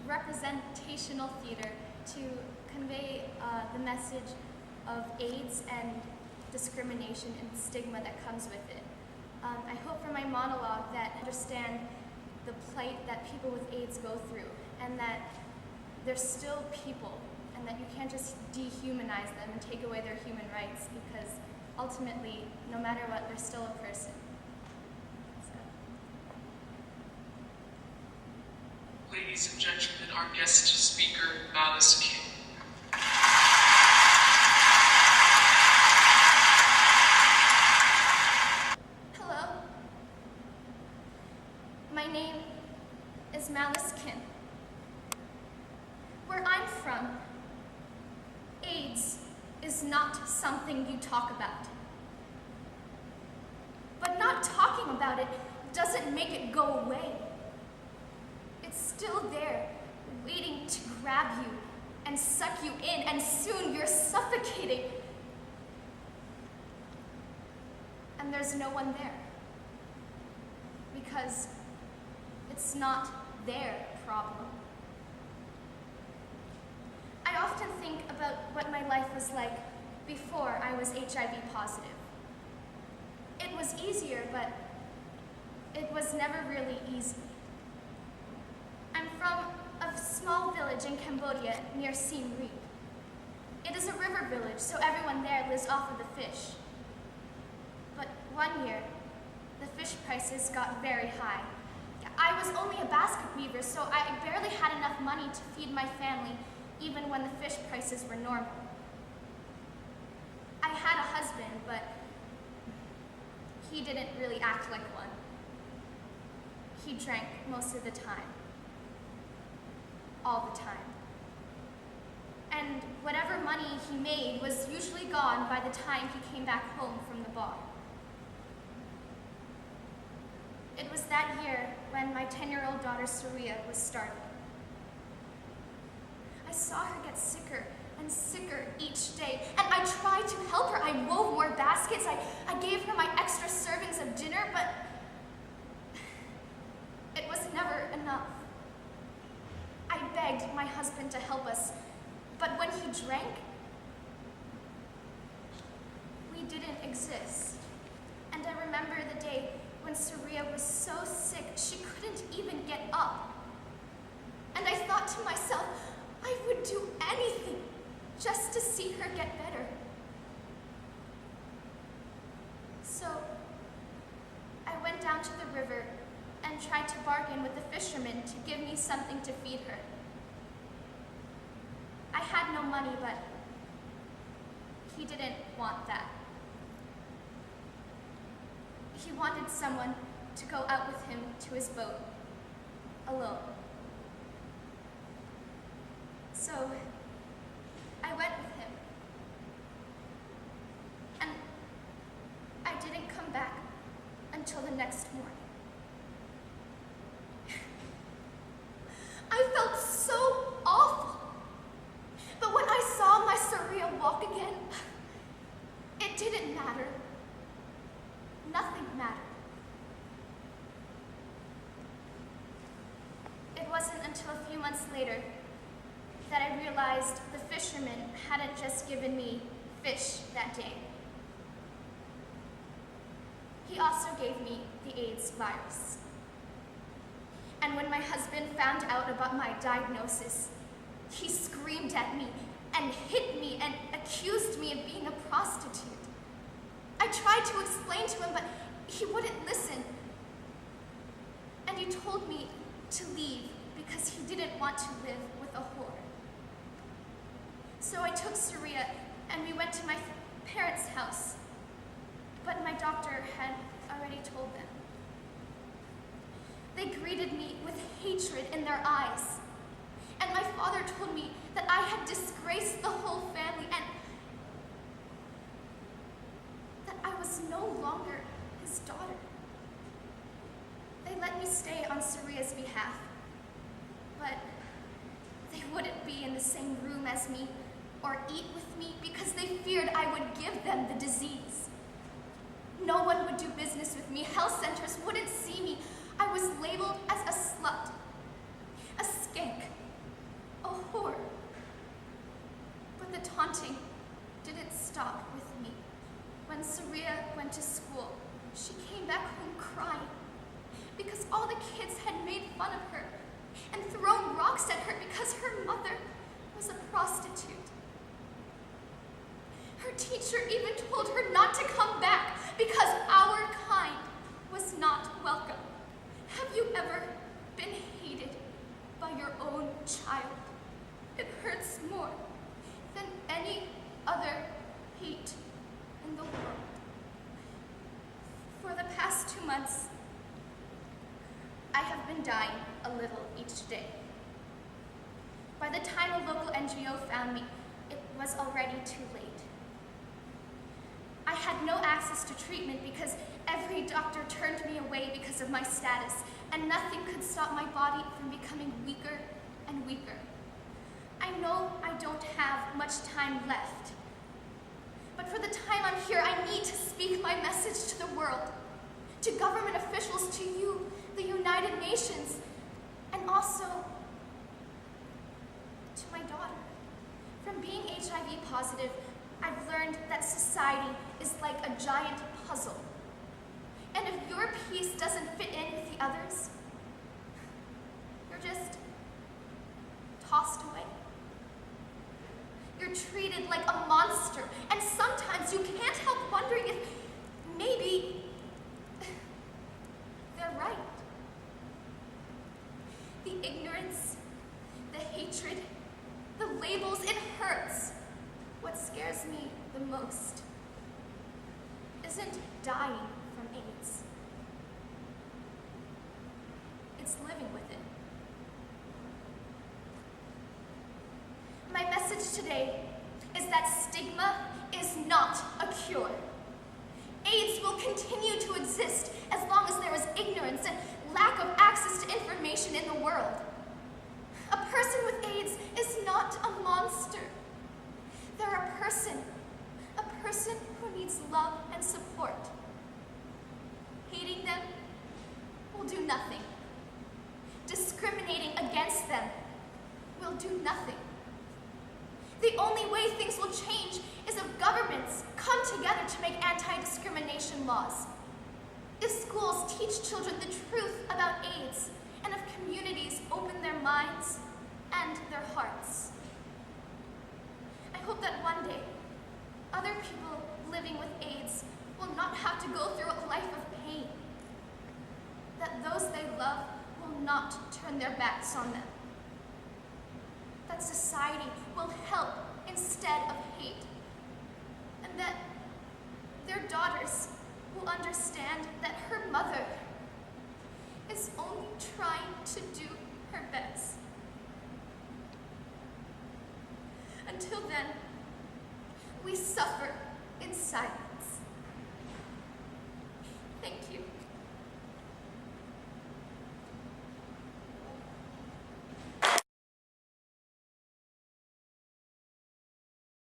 representational theater to convey the message of AIDS and discrimination and stigma that comes with it. I hope for my monologue that understand the plight that people with AIDS go through, and that they're still people, and that you can't just dehumanize them and take away their human rights, because ultimately, no matter what, they're still a person. Ladies and gentlemen, our guest speaker, Malice King. Hello. My name is Malice King. Where I'm from, AIDS is not something you talk about. But not talking about it doesn't make it go away. It's still there, waiting to grab you and suck you in, and soon you're suffocating. And there's no one there, because it's not their problem. I often think about what my life was like before I was HIV positive. It was easier, but it was never really easy. I'm from a small village in Cambodia near Siem Reap. It is a river village, so everyone there lives off of the fish. But one year, the fish prices got very high. I was only a basket weaver, so I barely had enough money to feed my family, even when the fish prices were normal. I had a husband, but he didn't really act like one. He drank most of the time. All the time. And whatever money he made was usually gone by the time he came back home from the bar. It was that year when my 10-year-old daughter, Surya, was starting. I saw her get sicker and sicker each day, and I tried to help her. I wove more baskets, I gave her my extra servings of dinner, but it was never enough. I begged my husband to help us, but when he drank, we didn't exist. And I remember the day when Surya was so sick she couldn't even get up. And I thought to myself, I would do anything just to see her get better. So I went down to the river and tried to bargain with the fisherman to give me something to feed her. I had no money, but he didn't want that. He wanted someone to go out with him to his boat, alone. So I went with him, and I didn't come back until the next morning. I felt so awful, but when I saw my Surya walk again, it didn't matter. Nothing mattered. It wasn't until a few months later that I realized the fisherman hadn't just given me fish that day. He also gave me the AIDS virus. And when my husband found out about my diagnosis, he screamed at me and hit me and accused me of being a prostitute. I tried to explain to him, but he wouldn't listen. And he told me to leave because he didn't want to live with a whore. So I took Surya and we went to my parents' house, but my doctor had already told them. They greeted me with hatred in their eyes, and my father told me that I had disgraced the whole family and that I was no longer his daughter. They let me stay on Surya's behalf, but they wouldn't be in the same room as me or eat with me because they feared I would give them the disease. No one would do business with me. Health centers wouldn't see me. I was labeled as a slut, a skank, poor. But the taunting didn't stop with me. When Saria went to school, she came back home crying because all the kids had made fun of her and thrown rocks at her because her mother was a prostitute. Her teacher even told her not to come back because our kind was not welcome. Have you ever been hated by your own child? It hurts more than any other hate in the world. For the past 2 months, I have been dying a little each day. By the time a local NGO found me, it was already too late. I had no access to treatment because every doctor turned me away because of my status, and nothing could stop my body from becoming weaker and weaker. I know I don't have much time left, but for the time I'm here, I need to speak my message to the world, to government officials, to you, the United Nations, and also to my daughter. From being HIV positive, I've learned that society is like a giant puzzle. And if your piece doesn't fit in with the others, you're just tossed away. You're treated like a monster, and sometimes you can't help wondering if maybe they're right. The ignorance, the hatred, the labels, it hurts. What scares me the most isn't dying from AIDS. It's living with it. My message today is that stigma is not a cure. AIDS will continue to exist as long as there is ignorance and lack of access to information in the world. A person with AIDS is not a monster. They're a person who needs love and support. Hating them will do nothing. Discriminating against them will do nothing. The only way things will change is if governments come together to make anti-discrimination laws. If schools teach children the truth about AIDS, and if communities open their minds and their hearts. I hope that one day, other people living with AIDS will not have to go through a life of pain. That those they love will not turn their backs on them. That society will help instead of hate. And that their daughters will understand that her mother is only trying to do her best. Until then, we suffer in silence.